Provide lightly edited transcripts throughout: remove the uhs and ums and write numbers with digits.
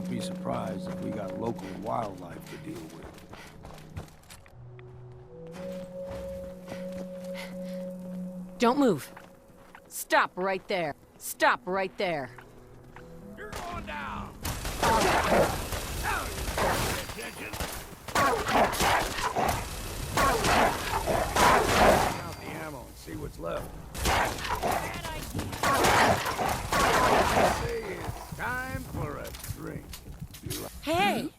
Don't be surprised if we got local wildlife to deal with. Don't move. Stop right there. Stop right there. You're going down! Now you pay attention! Out the ammo and see what's left. Bad idea! Say it's time for a drink. Hey!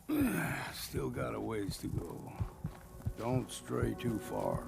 Still got a ways to go. Don't stray too far.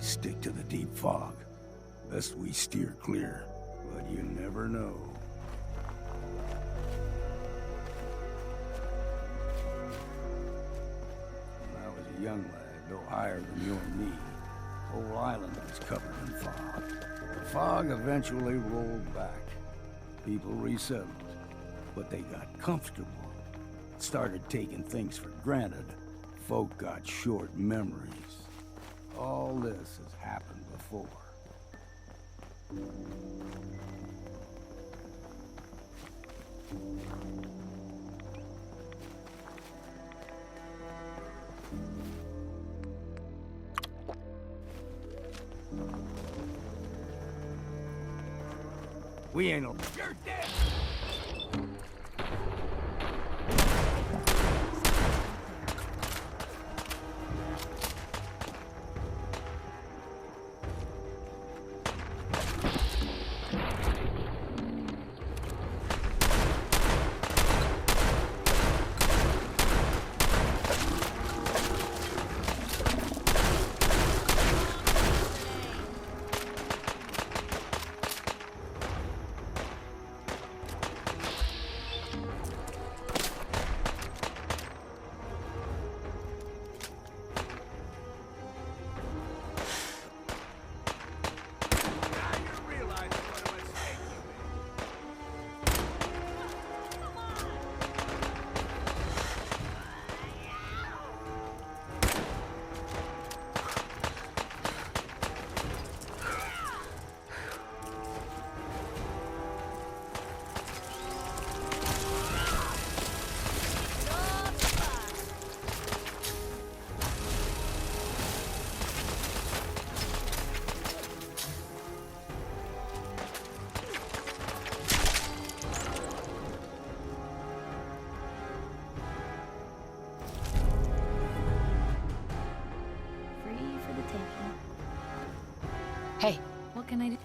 Stick to the deep fog. Best we steer clear, but you never know. When I was a young lad, no higher than you and me, the whole island was covered in fog. The fog eventually rolled back. People resettled, but they got comfortable. Started taking things for granted. Folk got short memories. All this has happened before. We ain't no... You're dead! Hey, What can I do?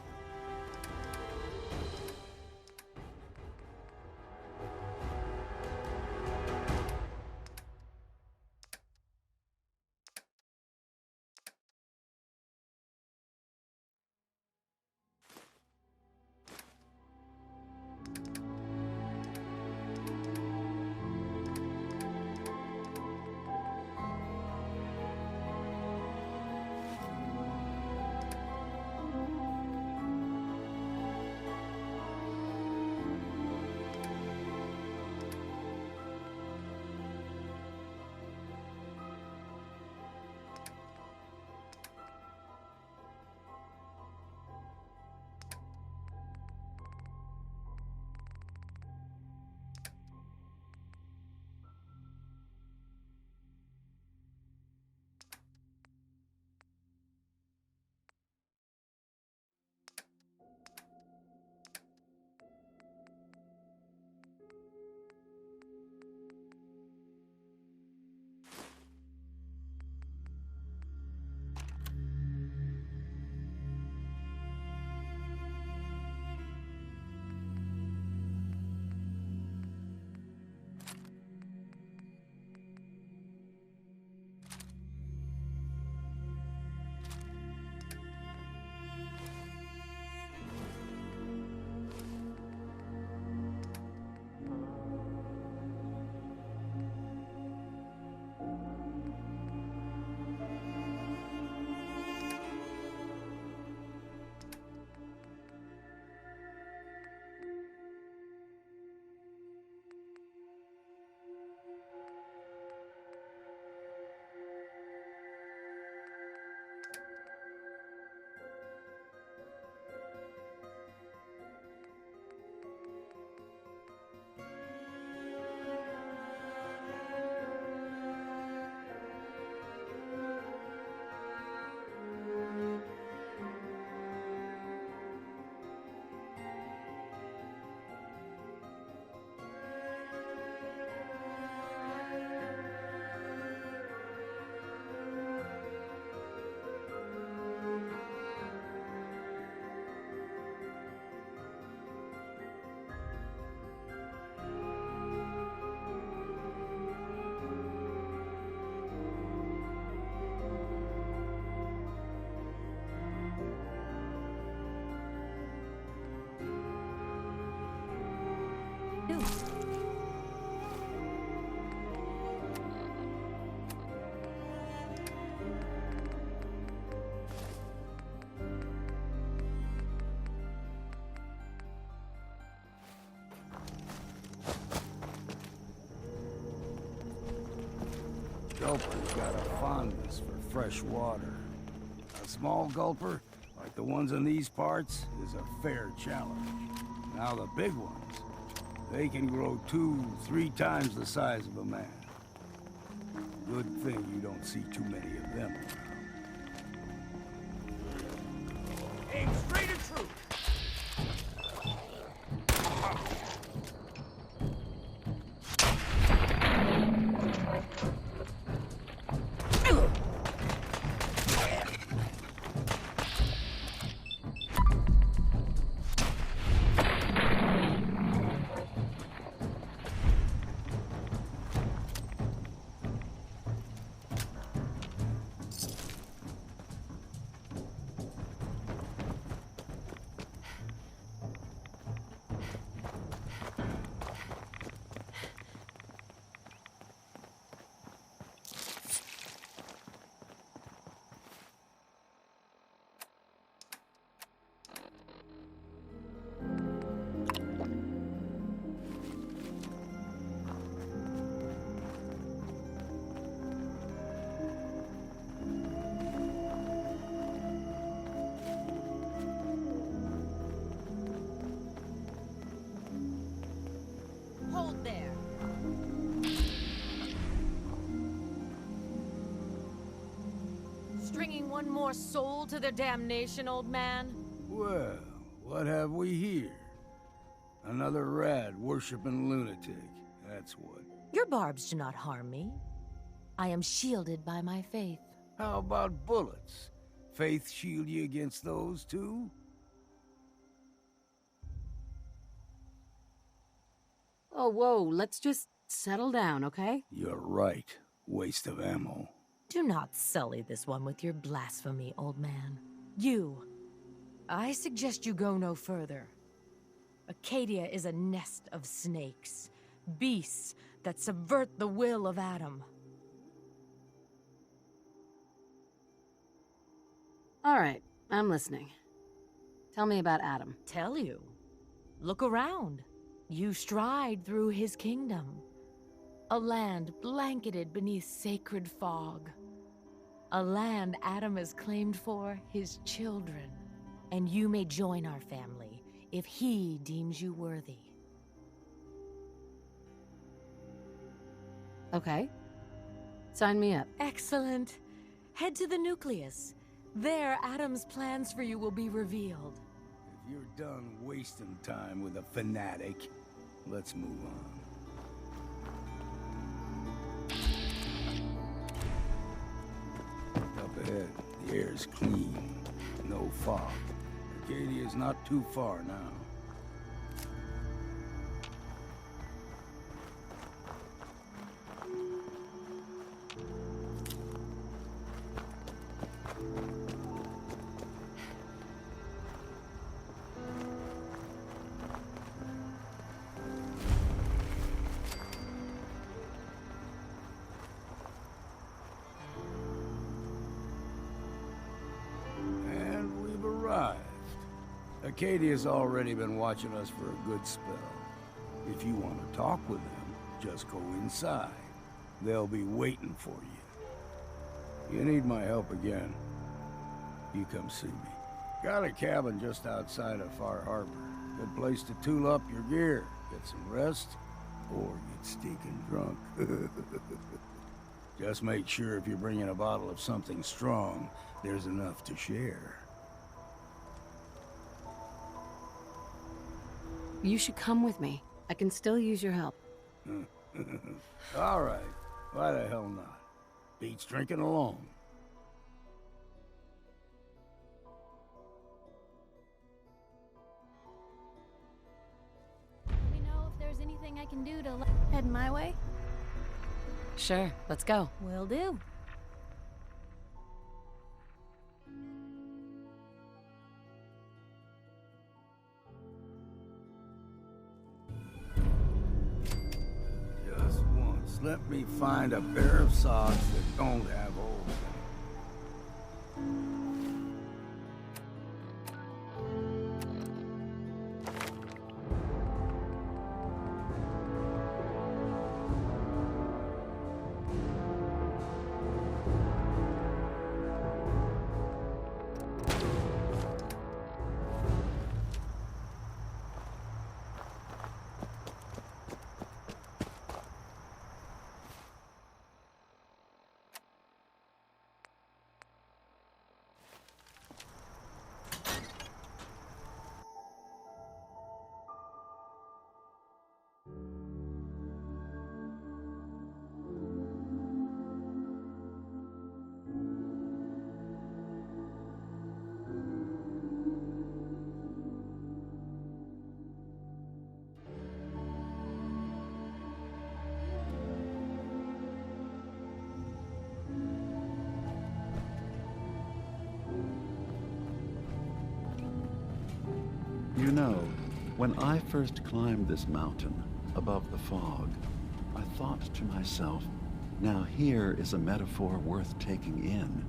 Ew. Gulper's got a fondness for fresh water. A small gulper, like the ones in these parts, is a fair challenge. Now the big ones, they can grow 2-3 times the size of a man. Good thing you don't see too many of them around. Aim straight and true. Hold there. Stringing one more soul to their damnation, old man? Well, what have we here? Another rad worshipping lunatic, that's what. Your barbs do not harm me. I am shielded by my faith. How about bullets? Faith shield you against those too? Oh, whoa, let's just settle down, okay? You're right. Waste of ammo. Do not sully this one with your blasphemy, old man. You. I suggest you go no further. Acadia is a nest of snakes. Beasts that subvert the will of Adam. All right, I'm listening. Tell me about Adam. Tell you. Look around. You stride through his kingdom. A land blanketed beneath sacred fog. A land Adam has claimed for his children. And you may join our family if he deems you worthy. Okay. Sign me up. Excellent. Head to the nucleus. There, Adam's plans for you will be revealed. If you're done wasting time with a fanatic, let's move on. Up ahead, the air's clean. No fog. Acadia's not too far now. Acadia's already been watching us for a good spell. If you want to talk with them, just go inside. They'll be waiting for you. You need my help again, you come see me. Got a cabin just outside of Far Harbor. Good place to tool up your gear, get some rest, or get stinking drunk. Just make sure if you're bringing a bottle of something strong, there's enough to share. You should come with me. I can still use your help. All right. Why the hell not? Beats drinking alone. Let me know if there's anything I can do to head my way. Sure, let's go. Will do. let me find a pair of socks that don't have holes in them. You know, when I first climbed this mountain above the fog, I thought to myself, now here is a metaphor worth taking in.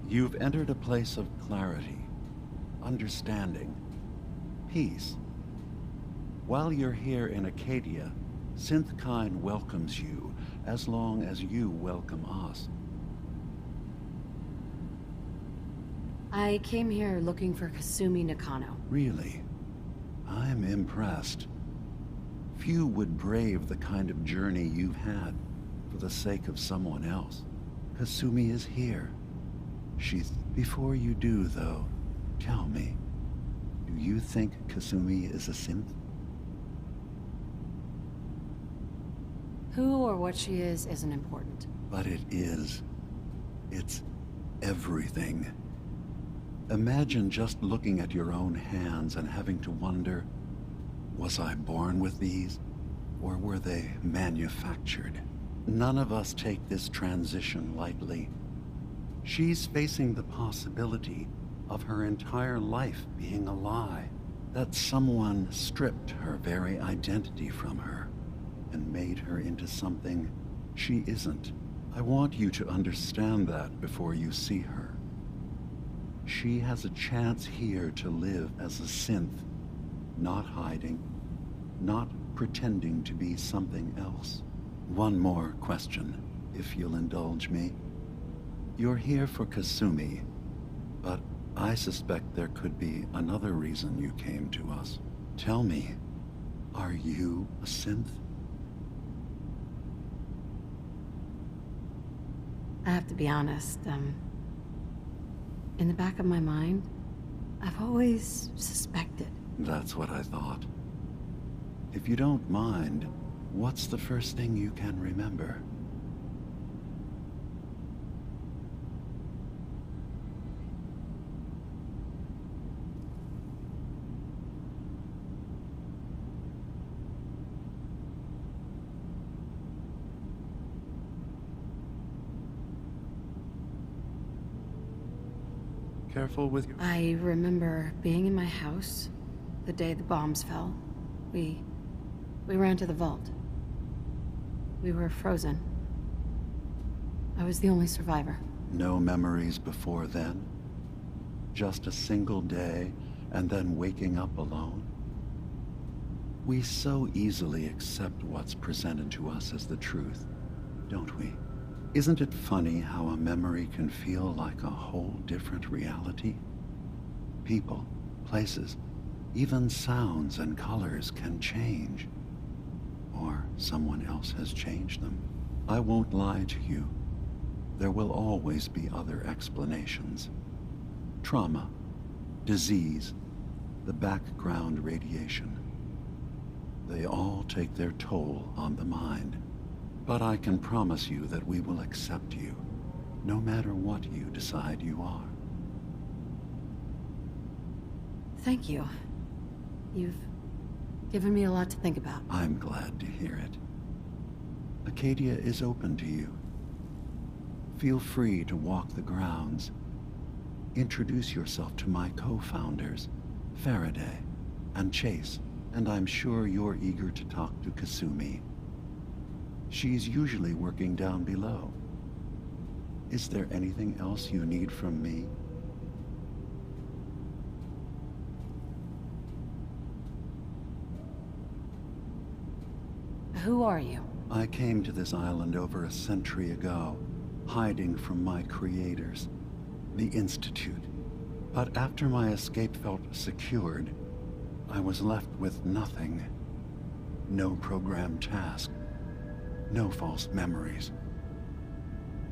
You've entered a place of clarity, understanding, peace. While you're here in Acadia, Synthkind welcomes you as long as you welcome us. I came here looking for Kasumi Nakano. Really? I'm impressed. Few would brave the kind of journey you've had for the sake of someone else. Kasumi is here. Before you do, though, tell me, do you think Kasumi is a synth? Who or what she is isn't important. But it is. It's everything. Imagine just looking at your own hands and having to wonder, was I born with these, or were they manufactured? None of us take this transition lightly. She's facing the possibility of her entire life being a lie, that someone stripped her very identity from her and made her into something she isn't. I want you to understand that before you see her. She has a chance here to live as a synth, not hiding, not pretending to be something else. One more question, if you'll indulge me. You're here for Kasumi, but I suspect there could be another reason you came to us. Tell me, are you a synth? I have to be honest, in the back of my mind, I've always suspected. That's what I thought. If you don't mind, what's the first thing you can remember? Careful with your... I remember being in my house the day the bombs fell. We ran to the vault. We were frozen. I was the only survivor. No memories before then? Just a single day, and then waking up alone? We so easily accept what's presented to us as the truth, don't we? Isn't it funny how a memory can feel like a whole different reality? People, places, even sounds and colors can change. Or someone else has changed them. I won't lie to you. There will always be other explanations. Trauma, disease, the background radiation. They all take their toll on the mind. But I can promise you that we will accept you, no matter what you decide you are. Thank you. You've given me a lot to think about. I'm glad to hear it. Acadia is open to you. Feel free to walk the grounds. Introduce yourself to my co-founders, Faraday and Chase, and I'm sure you're eager to talk to Kasumi. She's usually working down below. Is there anything else you need from me? Who are you? I came to this island over a century ago, hiding from my creators, the Institute. But after my escape felt secured, I was left with nothing. No programmed task. No false memories.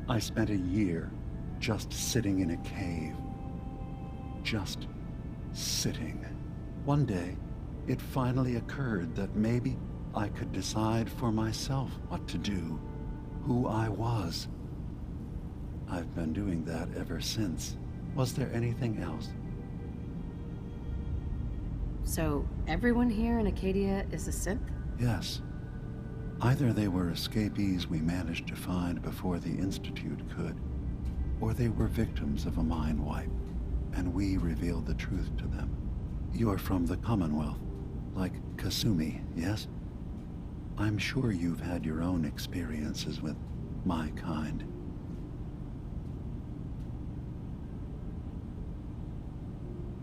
I spent a year just sitting in a cave. Just sitting. One day, it finally occurred that maybe I could decide for myself what to do, who I was. I've been doing that ever since. Was there anything else? So, everyone here in Acadia is a synth? Yes. Either they were escapees we managed to find before the Institute could, or they were victims of a mind wipe, and we revealed the truth to them. You're from the Commonwealth, like Kasumi, yes? I'm sure you've had your own experiences with my kind.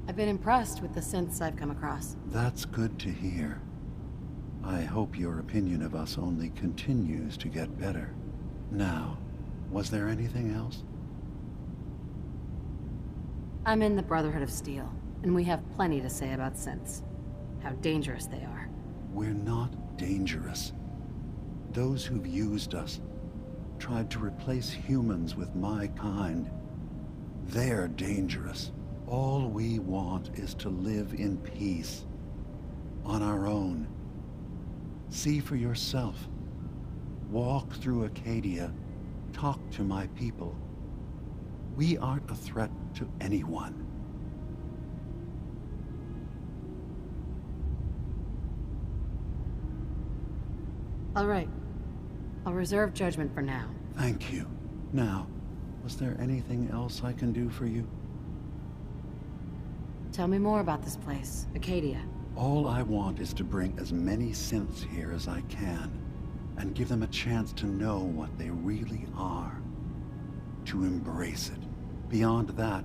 I've been impressed with the synths I've come across. That's good to hear. I hope your opinion of us only continues to get better. Now, was there anything else? I'm in the Brotherhood of Steel, and we have plenty to say about synths. How dangerous they are. We're not dangerous. Those who've used us, tried to replace humans with my kind, they're dangerous. All we want is to live in peace, on our own. See for yourself. Walk through Acadia, talk to my people. We aren't a threat to anyone. All right. I'll reserve judgment for now. Thank you. Now, was there anything else I can do for you? Tell me more about this place, Acadia. All I want is to bring as many synths here as I can, and give them a chance to know what they really are. To embrace it. Beyond that,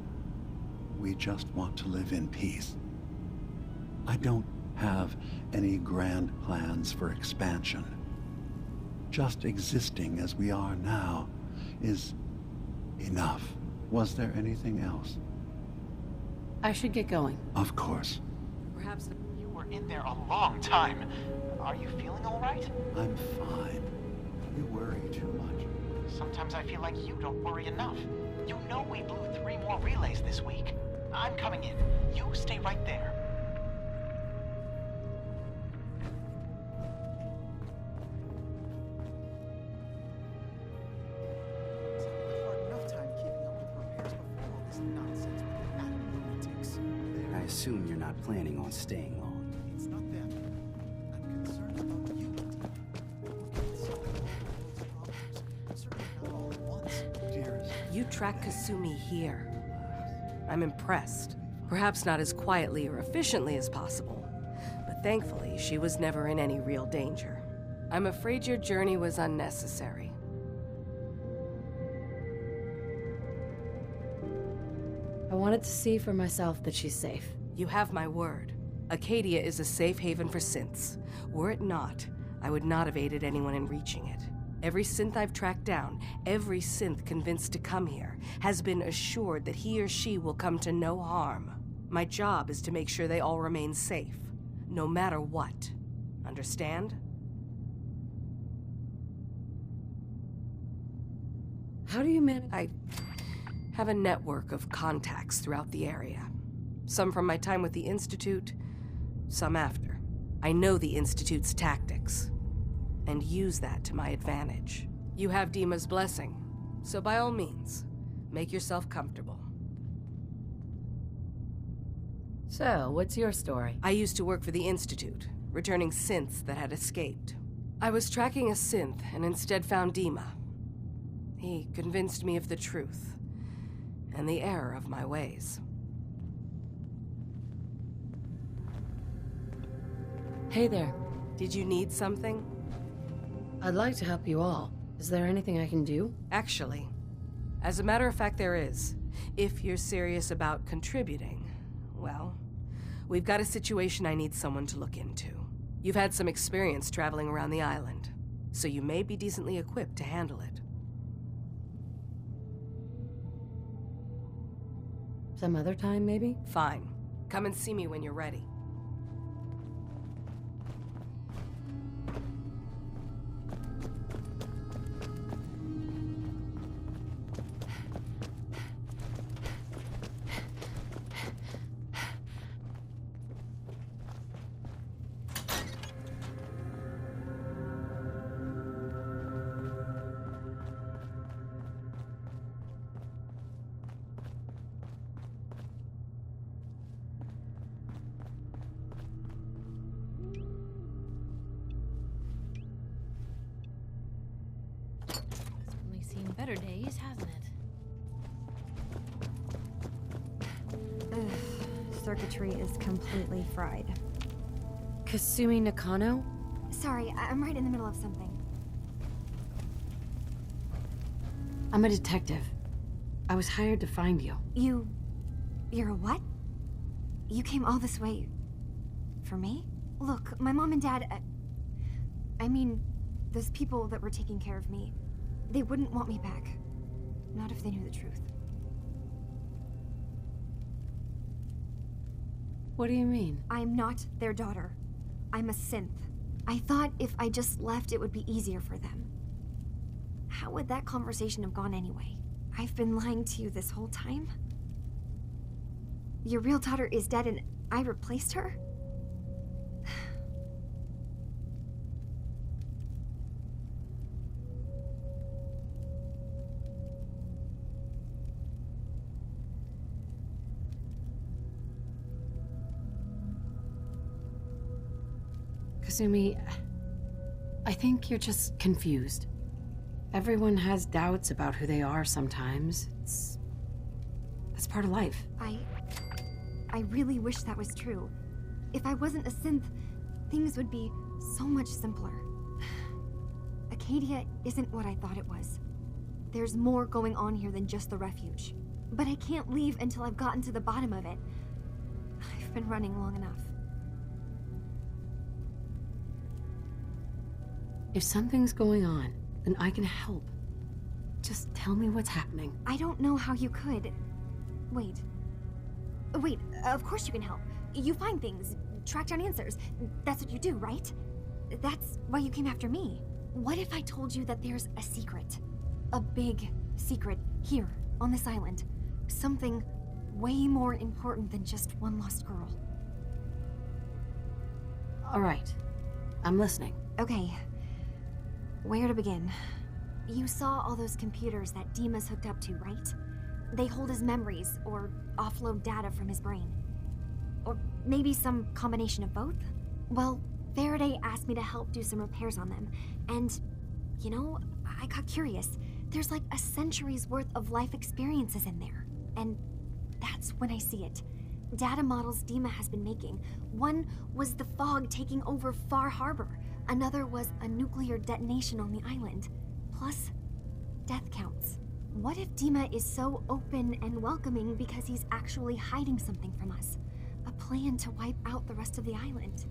we just want to live in peace. I don't have any grand plans for expansion. Just existing as we are now is enough. Was there anything else? I should get going. Of course. Perhaps you were in there a long time. Are you feeling all right? I'm fine. You worry too much. Sometimes I feel like you don't worry enough. You know we blew 3 more relays this week. I'm coming in. You stay right there. I assume you're not planning on staying long. It's not them. I'm concerned about you. You've got so many problems. Certainly not all at once. Dearest. You track Kasumi here. I'm impressed. Perhaps not as quietly or efficiently as possible, but thankfully she was never in any real danger. I'm afraid your journey was unnecessary. I wanted to see for myself that she's safe. You have my word. Acadia is a safe haven for synths. Were it not, I would not have aided anyone in reaching it. Every synth I've tracked down, every synth convinced to come here, has been assured that he or she will come to no harm. My job is to make sure they all remain safe, no matter what. Understand? How do you manage? I have a network of contacts throughout the area. Some from my time with the Institute, some after. I know the Institute's tactics, and use that to my advantage. You have Dima's blessing, so by all means, make yourself comfortable. So, what's your story? I used to work for the Institute, returning synths that had escaped. I was tracking a synth and instead found Dima. He convinced me of the truth, and the error of my ways. Hey there. Did you need something? I'd like to help you all. Is there anything I can do? Actually, as a matter of fact, there is. If you're serious about contributing, well, we've got a situation I need someone to look into. You've had some experience traveling around the island, so you may be decently equipped to handle it. Some other time, maybe? Fine. Come and see me when you're ready. Certainly seen better days, hasn't it? Circuitry is completely fried. Kasumi Nakano? Sorry, I'm right in the middle of something. I'm a detective. I was hired to find you. You're a what? You came all this way... for me? Look, my mom and dad... I mean, those people that were taking care of me, they wouldn't want me back. Not if they knew the truth. What do you mean? I'm not their daughter. I'm a synth. I thought if I just left, it would be easier for them. How would that conversation have gone anyway? I've been lying to you this whole time? Your real daughter is dead and I replaced her? Kasumi, I think you're just confused. Everyone has doubts about who they are sometimes. That's part of life. I really wish that was true. If I wasn't a synth, things would be so much simpler. Acadia isn't what I thought it was. There's more going on here than just the refuge. But I can't leave until I've gotten to the bottom of it. I've been running long enough. If something's going on, then I can help. Just tell me what's happening. I don't know how you could. Wait, of course you can help. You find things, track down answers. That's what you do, right? That's why you came after me. What if I told you that there's a secret? A big secret here, on this island. Something way more important than just one lost girl. All right, I'm listening. Okay, where to begin? You saw all those computers that Dima's hooked up to, right? They hold his memories, or offload data from his brain. Or maybe some combination of both? Well, Faraday asked me to help do some repairs on them, and, you know, I got curious. There's like a century's worth of life experiences in there, and that's when I see it. Data models Dima has been making. One was the fog taking over Far Harbor. Another was a nuclear detonation on the island. Plus, death counts. What if Dima is so open and welcoming because he's actually hiding something from us? A plan to wipe out the rest of the island?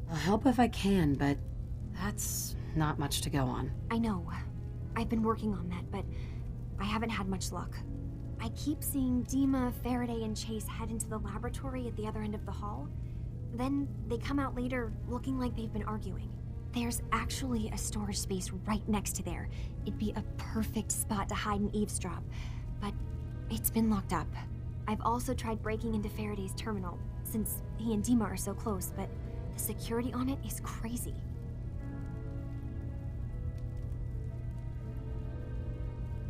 I'll help if I can, but that's not much to go on. I know. I've been working on that, but I haven't had much luck. I keep seeing Dima, Faraday, and Chase head into the laboratory at the other end of the hall. Then they come out later looking like they've been arguing. There's actually a storage space right next to there. It'd be a perfect spot to hide and eavesdrop, but it's been locked up. I've also tried breaking into Faraday's terminal, since he and Dima are so close, but the security on it is crazy.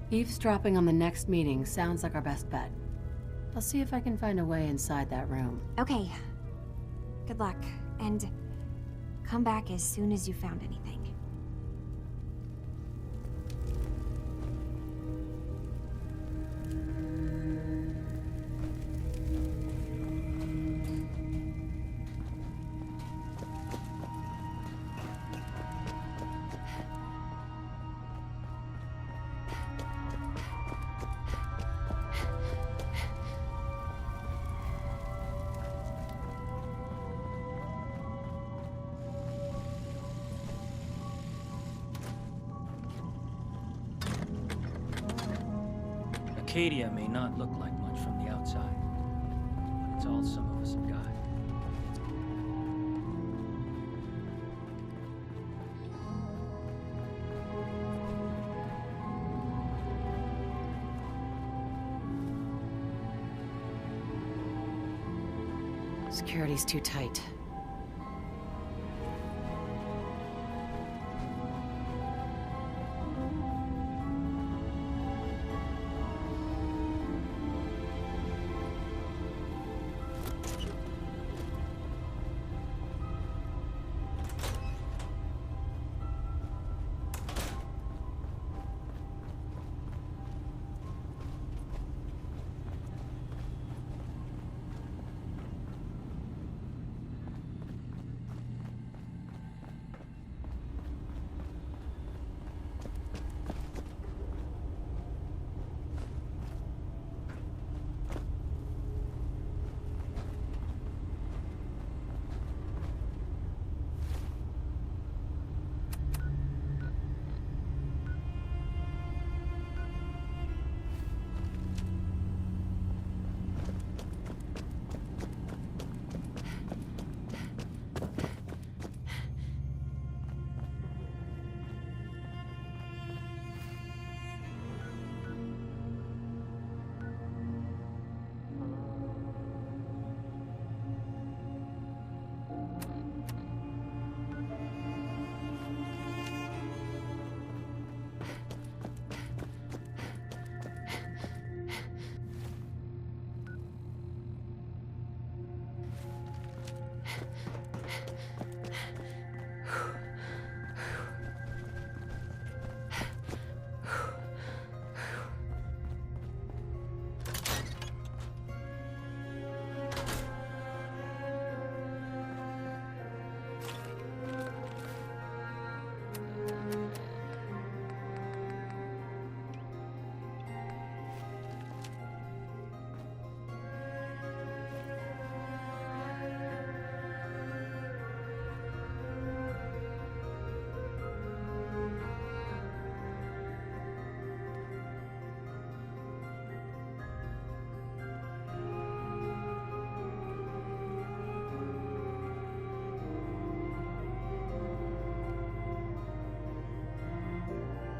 Eavesdropping on the next meeting sounds like our best bet. I'll see if I can find a way inside that room. Okay. Good luck, and come back as soon as you found anything. Acadia may not look like much from the outside, but it's all some of us have got. Security's too tight.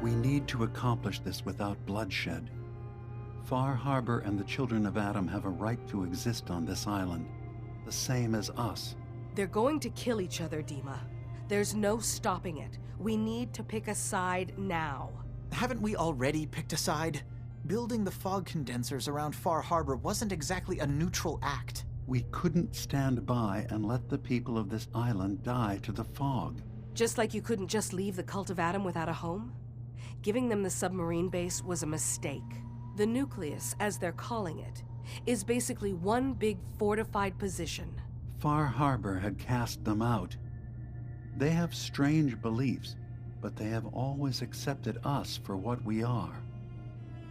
We need to accomplish this without bloodshed. Far Harbor and the children of Adam have a right to exist on this island, the same as us. They're going to kill each other, Dima. There's no stopping it. We need to pick a side now. Haven't we already picked a side? Building the fog condensers around Far Harbor wasn't exactly a neutral act. We couldn't stand by and let the people of this island die to the fog. Just like you couldn't just leave the Cult of Adam without a home? Giving them the submarine base was a mistake. The nucleus, as they're calling it, is basically one big fortified position. Far Harbor had cast them out. They have strange beliefs, but they have always accepted us for what we are.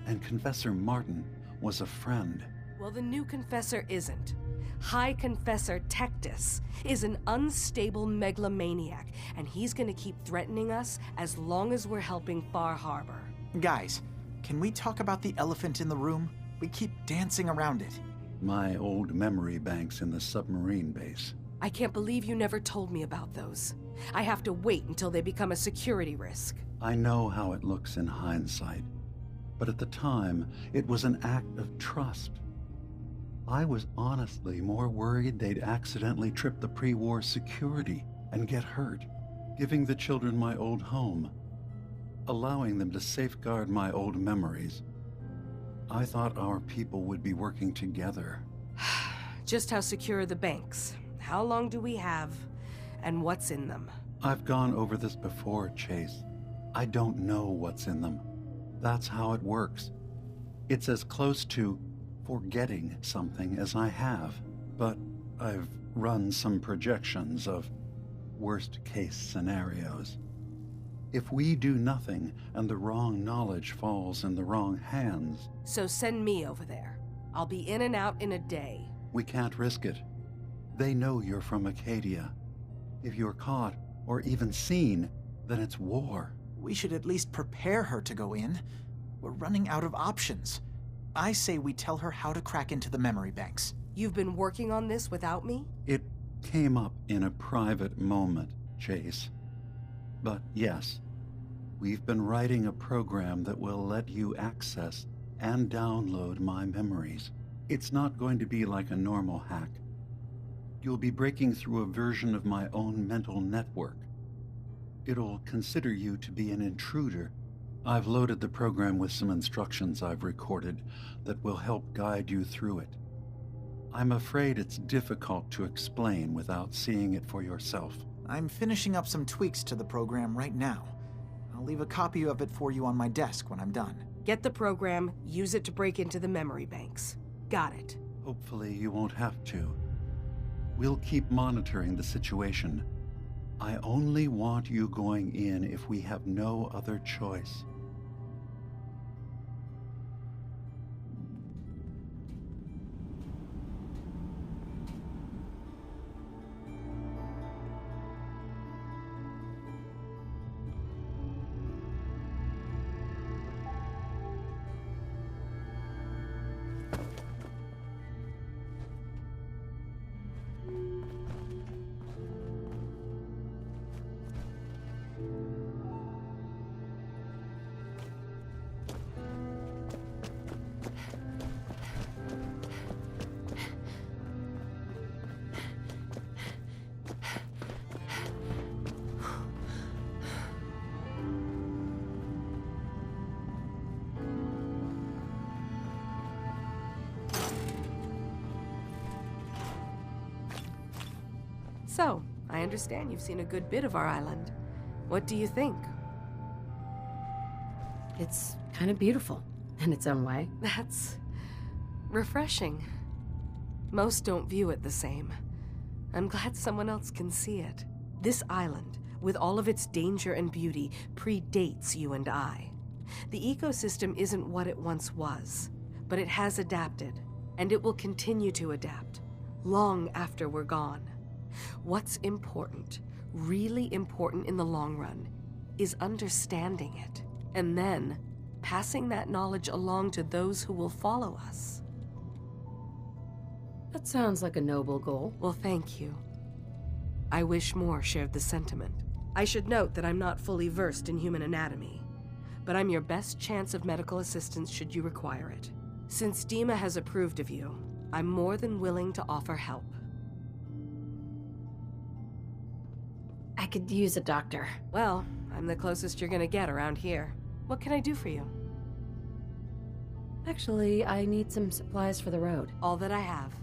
And Confessor Martin was a friend. Well, the new Confessor isn't. High Confessor Tectus is an unstable megalomaniac, and he's gonna keep threatening us as long as we're helping Far Harbor. Guys, can we talk about the elephant in the room? We keep dancing around it. My old memory banks in the submarine base. I can't believe you never told me about those. I have to wait until they become a security risk. I know how it looks in hindsight, but at the time, it was an act of trust. I was honestly more worried they'd accidentally trip the pre-war security and get hurt, giving the children my old home, allowing them to safeguard my old memories. I thought our people would be working together. Just how secure are the banks? How long do we have? And what's in them? I've gone over this before, Chase. I don't know what's in them. That's how it works. It's as close to forgetting something as I have, but I've run some projections of worst-case scenarios. If we do nothing and the wrong knowledge falls in the wrong hands... So send me over there. I'll be in and out in a day. We can't risk it. They know you're from Acadia. If you're caught, or even seen, then it's war. We should at least prepare her to go in. We're running out of options. I say we tell her how to crack into the memory banks. You've been working on this without me? It came up in a private moment, Chase. But yes, we've been writing a program that will let you access and download my memories. It's not going to be like a normal hack. You'll be breaking through a version of my own mental network. It'll consider you to be an intruder. I've loaded the program with some instructions I've recorded that will help guide you through it. I'm afraid it's difficult to explain without seeing it for yourself. I'm finishing up some tweaks to the program right now. I'll leave a copy of it for you on my desk when I'm done. Get the program, use it to break into the memory banks. Got it. Hopefully you won't have to. We'll keep monitoring the situation. I only want you going in if we have no other choice. So, I understand you've seen a good bit of our island. What do you think? It's kind of beautiful in its own way. That's refreshing. Most don't view it the same. I'm glad someone else can see it. This island, with all of its danger and beauty, predates you and I. The ecosystem isn't what it once was, but it has adapted, and it will continue to adapt, long after we're gone. What's important, really important in the long run, is understanding it, and then passing that knowledge along to those who will follow us. That sounds like a noble goal. Well, thank you. I wish more shared the sentiment. I should note that I'm not fully versed in human anatomy, but I'm your best chance of medical assistance should you require it. Since Dima has approved of you, I'm more than willing to offer help. I could use a doctor. Well, I'm the closest you're gonna get around here. What can I do for you? Actually, I need some supplies for the road. All that I have.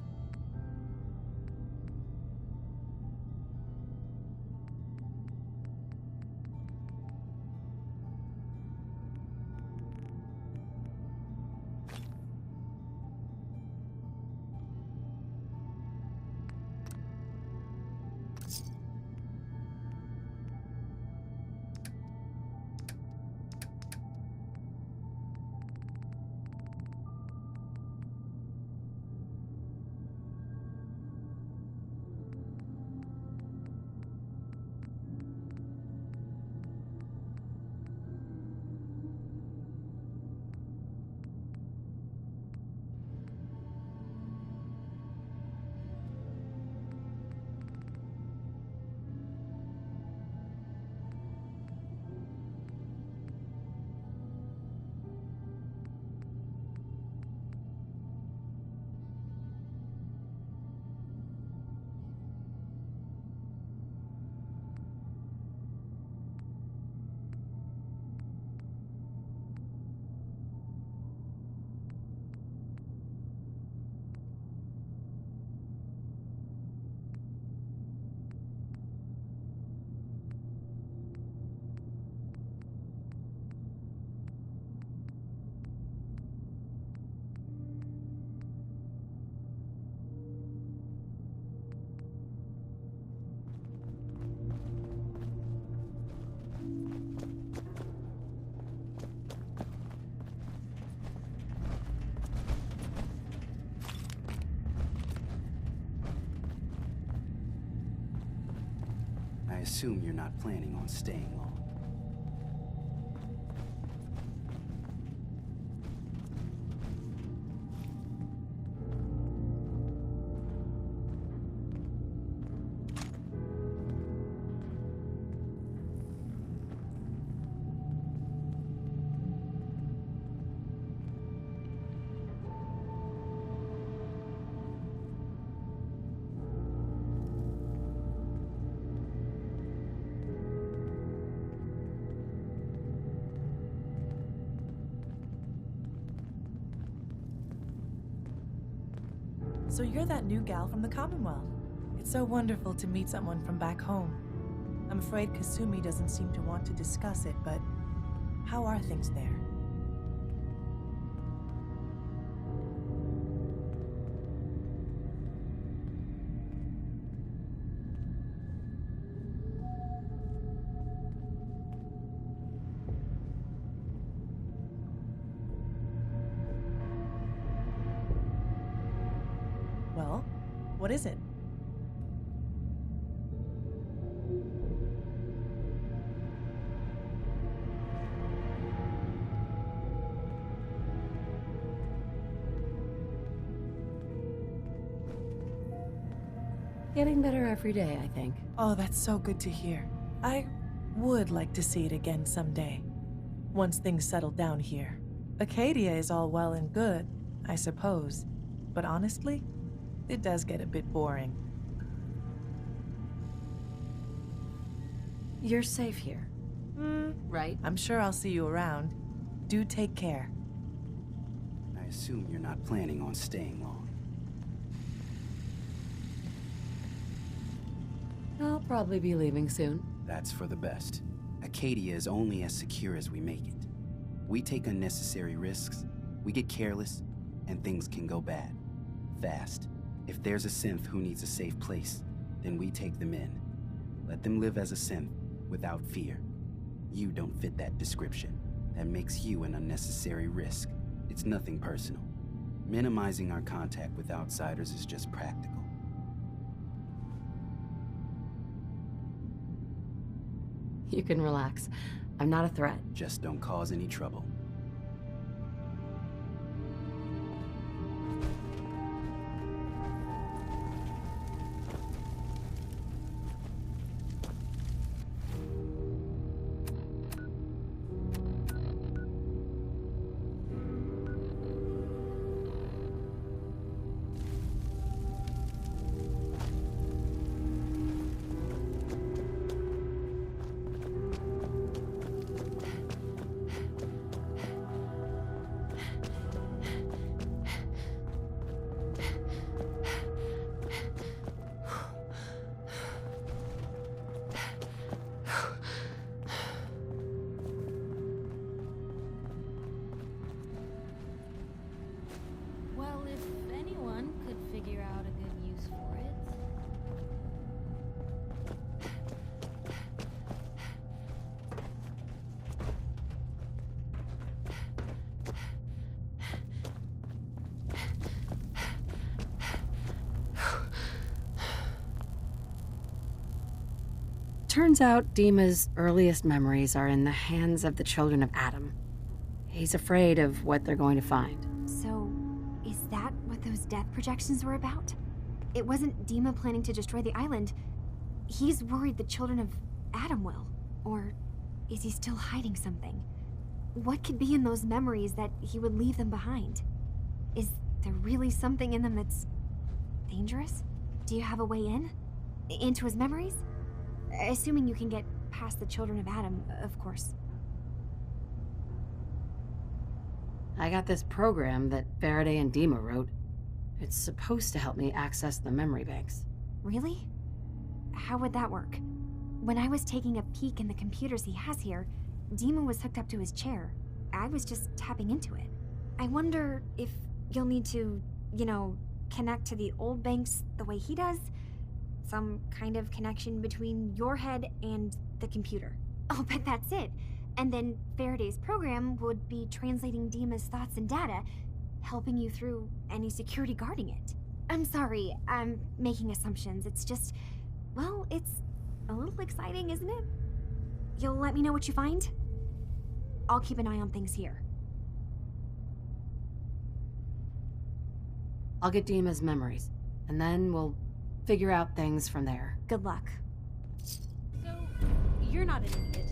I assume you're not planning on staying long. So you're that new gal from the Commonwealth. It's so wonderful to meet someone from back home. I'm afraid Kasumi doesn't seem to want to discuss it, but how are things there? Well, what is it? Getting better every day, I think. Oh, that's so good to hear. I would like to see it again someday. Once things settle down here. Acadia is all well and good, I suppose. But honestly, it does get a bit boring. You're safe here. Right? I'm sure I'll see you around. Do take care. I assume you're not planning on staying long. I'll probably be leaving soon. That's for the best. Acadia is only as secure as we make it. We take unnecessary risks, we get careless, and things can go bad. Fast. If there's a synth who needs a safe place, then we take them in. Let them live as a synth, without fear. You don't fit that description. That makes you an unnecessary risk. It's nothing personal. Minimizing our contact with outsiders is just practical. You can relax. I'm not a threat. Just don't cause any trouble. Well, if anyone could figure out a good use for it. Turns out Dima's earliest memories are in the hands of the children of Adam. He's afraid of what they're going to find. So, is that what those death projections were about? It wasn't Dima planning to destroy the island. He's worried the children of Adam will. Or is he still hiding something? What could be in those memories that he would leave them behind? Is there really something in them that's dangerous? Do you have a way in? Into his memories? Assuming you can get past the children of Adam, of course. I got this program that Faraday and Dima wrote. It's supposed to help me access the memory banks. Really? How would that work? When I was taking a peek in the computers he has here, Dima was hooked up to his chair. I was just tapping into it. I wonder if you'll need to, connect to the old banks the way he does? Some kind of connection between your head and the computer. Oh, but that's it. And then Faraday's program would be translating Dima's thoughts and data, helping you through any security guarding it. I'm sorry, I'm making assumptions. It's just, well, it's a little exciting, isn't it? You'll let me know what you find? I'll keep an eye on things here. I'll get Dima's memories, and then we'll figure out things from there. Good luck. So, you're not an idiot.